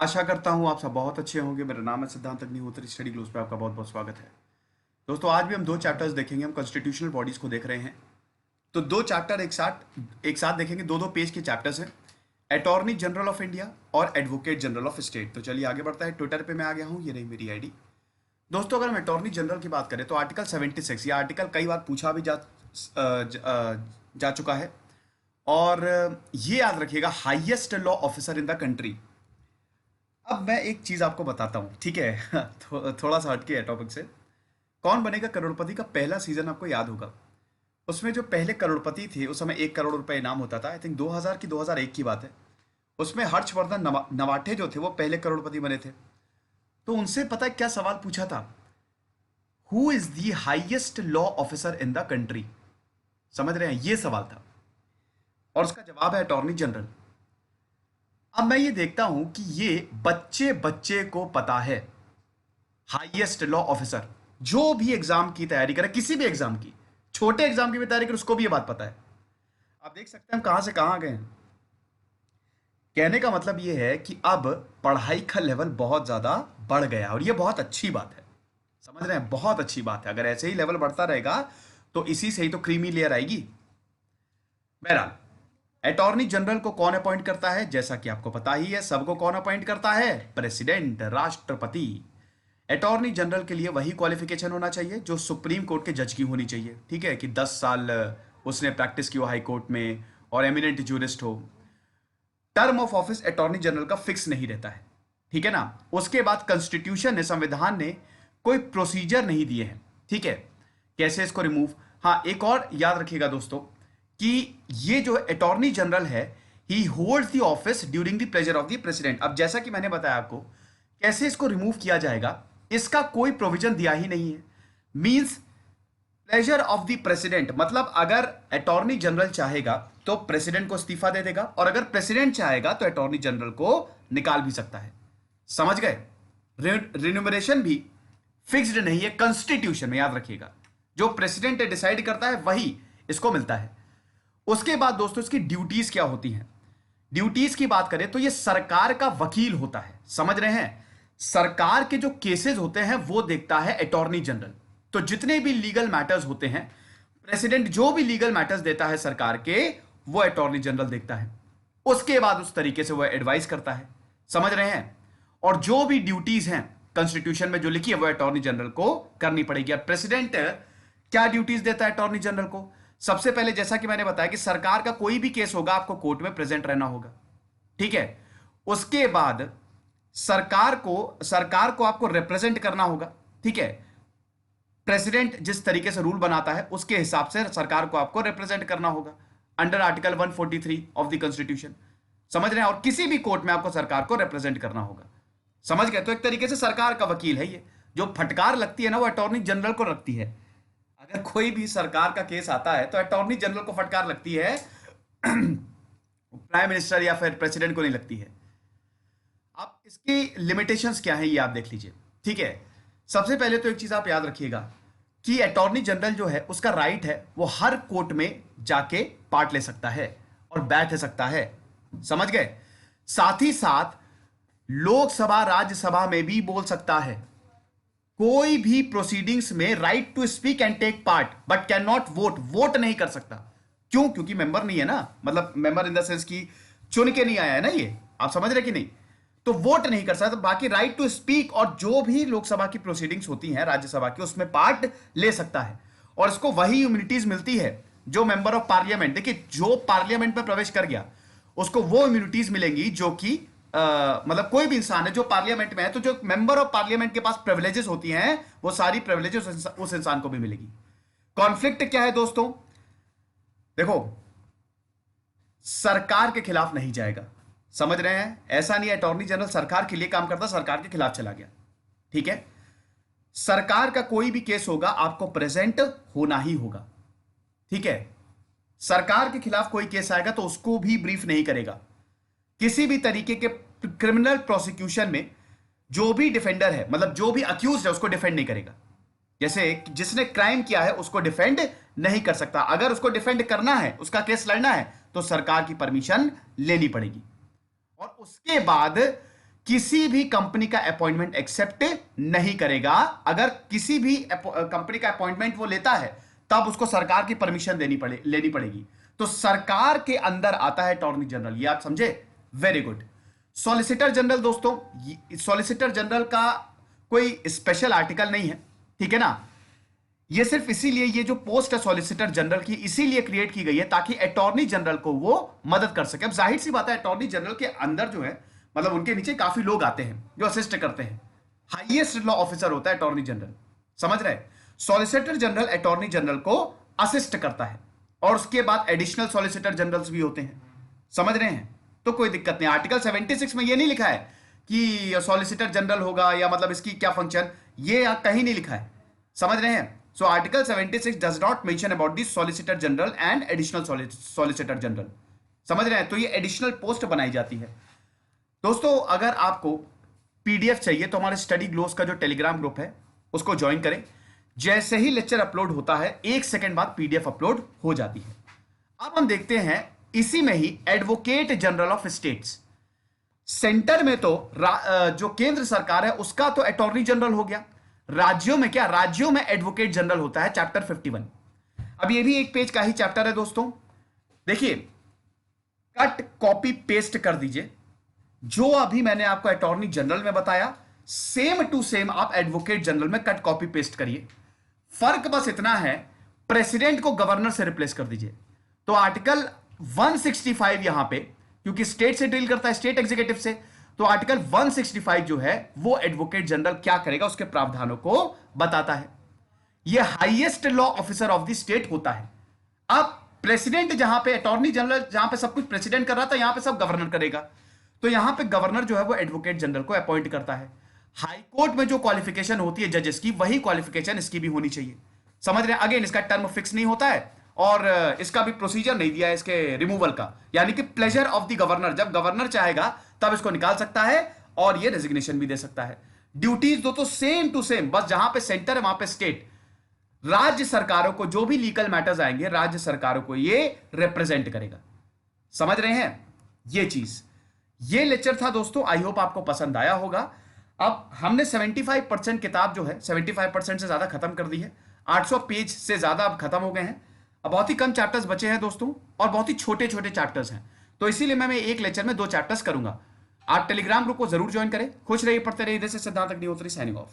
आशा करता हूँ आप सब बहुत अच्छे होंगे। मेरा नाम है सिद्धांत अग्निहोत्री। स्टडी ग्लोस पे आपका बहुत बहुत स्वागत है। दोस्तों, आज भी हम दो चैप्टर्स देखेंगे। हम कॉन्स्टिट्यूशनल बॉडीज को देख रहे हैं। तो दो चैप्टर एक साथ देखेंगे। दो दो पेज के चैप्टर्स हैं, अटॉर्नी जनरल ऑफ इंडिया और एडवोकेट जनरल ऑफ स्टेट। तो चलिए आगे बढ़ता है। ट्विटर पे मैं आ गया हूँ, ये रही मेरी आईडी। दोस्तों, अगर हम अटॉर्नी जनरल की बात करें तो आर्टिकल 76, यह आर्टिकल कई बार पूछा भी जा चुका है। और ये याद रखिएगा, highest law officer in the country. अब मैं एक चीज आपको बताता हूँ, ठीक है? थोड़ा सा हटके है टॉपिक से। कौन बनेगा करोड़पति का पहला सीजन आपको याद होगा। उसमें जो पहले करोड़पति थे उस समय 1 करोड़ रुपए इनाम होता था। आई थिंक 2000 की 2001 की बात है। उसमें हर्षवर्धन नवाटे जो थे वो पहले करोड़पति बने थे। तो उनसे पता है क्या सवाल पूछा था? Who is the highest law officer in the country? समझ रहे हैं, ये सवाल था। और उसका जवाब है अटॉर्नी जनरल। अब मैं ये देखता हूं कि ये बच्चे बच्चे को पता है। हाईएस्ट लॉ ऑफिसर जो भी एग्जाम की तैयारी करे, किसी भी एग्जाम की, छोटे एग्जाम की भी तैयारी करे, उसको भी ये बात पता है। आप देख सकते हैं हम कहां से कहां आ गए हैं। कहने का मतलब ये है कि अब पढ़ाई का लेवल बहुत ज्यादा बढ़ गया और ये बहुत अच्छी बात है। समझ रहे हैं, बहुत अच्छी बात है। अगर ऐसे ही लेवल बढ़ता रहेगा तो इसी से ही तो क्रीमी लेयर आएगी। बहरहाल, अटॉर्नी जनरल को कौन अपॉइंट करता है? जैसा कि आपको पता ही है, सबको कौन अपॉइंट करता है? प्रेसिडेंट, राष्ट्रपति। अटॉर्नी जनरल के लिए वही क्वालिफिकेशन होना चाहिए जो सुप्रीम कोर्ट के जज की होनी चाहिए, ठीक है? कि 10 साल उसने प्रैक्टिस की हो हाई कोर्ट में और एमिनेंट जूरिस्ट हो। Term of office attorney general का फिक्स नहीं रहता है, ठीक है ना? उसके बाद कॉन्स्टिट्यूशन ने, संविधान ने कोई प्रोसीजर नहीं दिए हैं, ठीक है, कैसे इसको रिमूव। हाँ, एक और याद रखिएगा दोस्तों कि ये जो अटॉर्नी जनरल है, ही holds the office during the pleasure of the president. अब जैसा कि मैंने बताया आपको, कैसे इसको रिमूव किया जाएगा इसका कोई प्रोविजन दिया ही नहीं है। Means pleasure of the president मतलब अगर अटॉर्नी जनरल चाहेगा तो प्रेसिडेंट को इस्तीफा दे देगा, और अगर प्रेसिडेंट चाहेगा तो अटॉर्नी जनरल को निकाल भी सकता है। समझ गए? रिन्यूमरेशन भी फिक्स्ड नहीं है कॉन्स्टिट्यूशन में, याद रखिएगा। जो प्रेसिडेंट डिसाइड करता है वही इसको मिलता है। उसके बाद दोस्तों इसकी ड्यूटीज क्या होती हैं? ड्यूटीज की बात करें तो ये सरकार का वकील होता है। समझ रहे हैं? सरकार के जो केसेस होते हैं वो देखता है अटॉर्नी जनरल। तो जितने भी लीगल मैटर्स होते हैं, प्रेसिडेंट जो भी लीगल मैटर्स देता है सरकार के, वो अटॉर्नी जनरल देखता है। उसके बाद उस तरीके से वो एडवाइस करता है। समझ रहे हैं? और जो भी ड्यूटीज हैं कॉन्स्टिट्यूशन में जो लिखी है वो अटॉर्नी जनरल को करनी पड़ेगी। और प्रेसिडेंट क्या ड्यूटीज देता है अटॉर्नी जनरल को? सबसे पहले जैसा कि मैंने बताया कि सरकार का कोई भी केस होगा आपको कोर्ट में प्रेजेंट रहना होगा, ठीक है? उसके बाद सरकार को आपको रिप्रेजेंट करना होगा, ठीक है? प्रेसिडेंट जिस तरीके से रूल बनाता है उसके हिसाब से सरकार को आपको रिप्रेजेंट करना होगा under article 143 of the constitution. समझ रहे हैं? और किसी भी कोर्ट में आपको सरकार को रिप्रेजेंट करना होगा। समझ गए? तो एक तरीके से सरकार का वकील है ये। जो फटकार लगती है ना वो अटॉर्नी जनरल को लगती है। अगर कोई भी सरकार का केस आता है तो अटॉर्नी जनरल को फटकार लगती है, प्राइम मिनिस्टर या फिर प्रेसिडेंट को नहीं लगती है। अब इसकी लिमिटेशंस क्या है ये आप देख लीजिए, ठीक है? सबसे पहले तो एक चीज आप याद रखिएगा कि अटॉर्नी जनरल जो है उसका राइट है वो हर कोर्ट में जाके पार्ट ले सकता है और बैठ सकता है। समझ गए? साथ ही साथ लोकसभा राज्यसभा में भी बोल सकता है। कोई भी प्रोसीडिंग्स में right to speak and take part but can not vote, vote नहीं कर सकता। क्यों? क्योंकि मेंबर नहीं है ना, मतलब मेंबर इन द सेंस की चुन के नहीं आया है ना ये। आप समझ रहे कि नहीं? तो वोट नहीं कर सकता। तो बाकी राइट टू स्पीक और जो भी लोकसभा की प्रोसीडिंग्स होती हैं राज्यसभा की उसमें पार्ट ले सकता है। और इसको वही इम्यूनिटीज मिलती है जो मेंबर ऑफ पार्लियामेंट, देखिए जो पार्लियामेंट में प्रवेश कर गया उसको वो इम्यूनिटीज मिलेंगी जो कि मतलब कोई भी इंसान है जो पार्लियामेंट में है, तो जो मेंबर ऑफ पार्लियामेंट के पास प्रिविलेजेस होती हैं वो सारी प्रिविलेजेस उस इंसान को भी मिलेगी। कॉन्फ्लिक्ट क्या है दोस्तों? देखो, सरकार के खिलाफ नहीं जाएगा। समझ रहे हैं? ऐसा नहीं है अटॉर्नी जनरल सरकार के लिए काम करता सरकार के खिलाफ चला गया, ठीक है? सरकार का कोई भी केस होगा आपको प्रेजेंट होना ही होगा, ठीक है? सरकार के खिलाफ कोई केस आएगा तो उसको भी ब्रीफ नहीं करेगा। किसी भी तरीके के क्रिमिनल प्रोसिक्यूशन में जो भी डिफेंडर है, मतलब जो भी अक्यूज है, उसको डिफेंड नहीं करेगा। जैसे जिसने क्राइम किया है उसको डिफेंड नहीं कर सकता। अगर उसको डिफेंड करना है, उसका केस लड़ना है, तो सरकार की परमिशन लेनी पड़ेगी। और उसके बाद किसी भी कंपनी का अपॉइंटमेंट एक्सेप्ट नहीं करेगा। अगर किसी भी कंपनी का अपॉइंटमेंट वो लेता है तब उसको सरकार की परमिशन लेनी पड़ेगी। तो सरकार के अंदर आता है अटॉर्नी जनरल, ये आप समझे? Very good. सॉलिसिटर जनरल दोस्तों, सॉलिसिटर जनरल का कोई स्पेशल आर्टिकल नहीं है, ठीक है ना। ये सिर्फ इसीलिए, ये जो पोस्ट है सॉलिसिटर जनरल की इसीलिए क्रिएट की गई है ताकि अटॉर्नी जनरल को वो मदद कर सके। अब जाहिर सी बात है अटॉर्नी जनरल के अंदर जो है, मतलब उनके नीचे काफी लोग आते हैं जो असिस्ट करते हैं। हाईएस्ट लॉ ऑफिसर होता है अटॉर्नी जनरल, समझ रहे हैं? सॉलिसिटर जनरल अटॉर्नी जनरल को असिस्ट करता है और उसके बाद एडिशनल सॉलिसिटर जनरल्स भी होते हैं, समझ रहे हैं? तो कोई दिक्कत नहीं। आर्टिकल 76 में ये नहीं लिखा है कि सॉलिसिटर जनरल होगा या मतलब इसकी क्या फंक्शन, ये कहीं नहीं लिखा है, समझ रहे हैं? So article 76 does not mention about the solicitor general and additional solicitor general, समझ रहे हैं? तो ये एडिशनल पोस्ट बनाई जाती है। दोस्तों अगर आपको पीडीएफ चाहिए तो हमारे स्टडी ग्लोस का जो टेलीग्राम ग्रुप है उसको ज्वाइन करें। जैसे ही लेक्चर अपलोड होता है 1 सेकंड बाद पीडीएफ अपलोड हो जाती है। अब हम देखते हैं इसी में ही advocate general of states. Centre में तो जो केंद्र सरकार है उसका तो अटॉर्नी जनरल हो गया। राज्यों में क्या? राज्यों में एडवोकेट जनरल होता है, चैप्टर 51। अब ये भी एक पेज का ही चैप्टर है दोस्तों। देखिए, कट कॉपी पेस्ट कर दीजिए जो अभी मैंने आपको अटॉर्नी जनरल में बताया, सेम टू सेम आप एडवोकेट जनरल में कट कॉपी पेस्ट करिए। फर्क बस इतना है, प्रेसिडेंट को गवर्नर से रिप्लेस कर दीजिए। तो आर्टिकल 165 यहां पे, क्योंकि स्टेट से डील करता है, स्टेट एग्जीक्यूटिव से, तो आर्टिकल 165 जो है वो एडवोकेट जनरल क्या करेगा उसके प्रावधानों को बताता है। ये highest law officer of the state होता है। अब प्रेसिडेंट जहां पे, अटॉर्नी जनरल जहां पे सब कुछ प्रेसिडेंट कर रहा था, यहां पे सब गवर्नर करेगा। तो यहां पे गवर्नर जो है वो एडवोकेट जनरल को अपॉइंट करता है। हाई कोर्ट में जो क्वालिफिकेशन होती है जजेस की, वही क्वालिफिकेशन इसकी भी होनी चाहिए, समझ रहे हैं? अगेन इसका टर्म फिक्स नहीं होता है और इसका भी प्रोसीजर नहीं दिया है इसके रिमूवल का, यानी कि प्लेजर ऑफ द गवर्नर, जब गवर्नर चाहेगा तब इसको निकाल सकता है और ये रेजिग्नेशन भी दे सकता है। ड्यूटीज दो तो सेम टू सेम, बस जहां पे सेंटर है वहां पे स्टेट। राज्य सरकारों को जो भी लीगल मैटर्स आएंगे राज्य सरकारों को ये रिप्रेजेंट करेगा, समझ रहे हैं? ये चीज, ये लेक्चर था दोस्तों, आई होप आपको पसंद आया होगा। अब हमने 75% किताब जो है 75% से ज्यादा खत्म कर दी है। 800 पेज से ज्यादा अब खत्म हो गए हैं। अब बहुत ही कम चैप्टर्स बचे हैं दोस्तों और बहुत ही छोटे छोटे चैप्टर्स हैं, तो इसीलिए मैं एक लेक्चर में 2 चैप्टर्स करूंगा। आप टेलीग्राम ग्रुप को जरूर ज्वाइन करें। खुश रहिए, पढ़ते रहिए। इधर से सिद्धांत अग्निहोत्री साइनिंग ऑफ।